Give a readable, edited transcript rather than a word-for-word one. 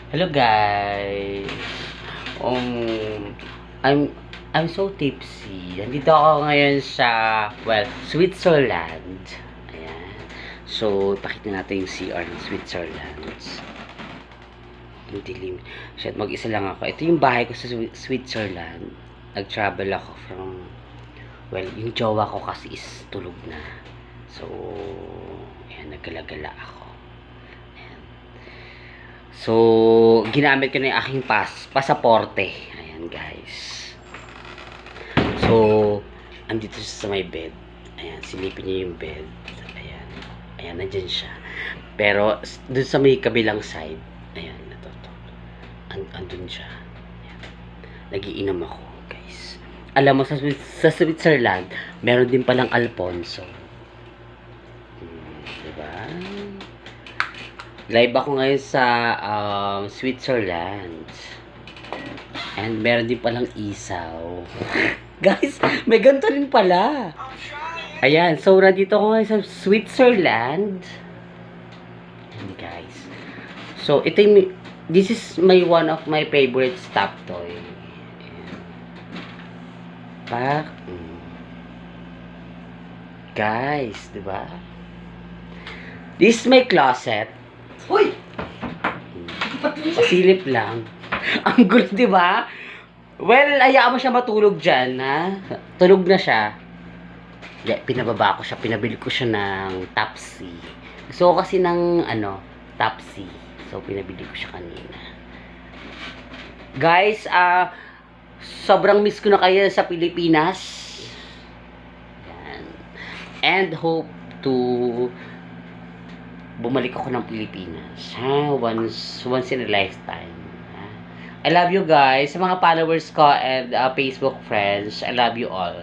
Hello guys. I'm I'm so tipsy. Nandito ako ngayon sa Switzerland. Ayan. So, ipakita natin yung CR ng Switzerland. Yung dilim. Shit, mag-isa lang ako. Ito yung bahay ko sa Switzerland. Nag-travel ako from yung jowa ko kasi is tulog na. So, ayan, naggalagala ako. So, ginamit ko na yung aking pasaporte. Ayan, guys. So, andito siya sa may bed. Ayan, silipin niya yung bed. Ayan. Ayan, nandyan siya. Pero, dun sa may kabilang side, ayan, natuto. Andun siya. Ayan. Nagiinom ako, guys. Alam mo, sa Switzerland, meron din palang Alfonso. Diba? Live ako ngayon sa Switzerland. And meron din palang isaw. Guys, may ganito rin pala. Ayan, so nandito ako ngayon sa Switzerland. And guys. So, this is one of my favorite stuff toy. Pak. Guys, di ba? This is my closet. Uy! Pasilip lang. Ang gulo, di ba? Well, hayaan mo siya matulog dyan, ha? Tulog na siya. Yeah, pinababa ko siya. Pinabili ko siya ng Topsy. Gusto ko kasi ng, Topsy. So, pinabili ko siya kanina. Guys, sobrang miss ko na kayo sa Pilipinas. Yan. And hope to bumalik ako ng Pilipinas. Ha? Once in a lifetime. Ha? I love you guys. Sa mga followers ko and Facebook friends, I love you all.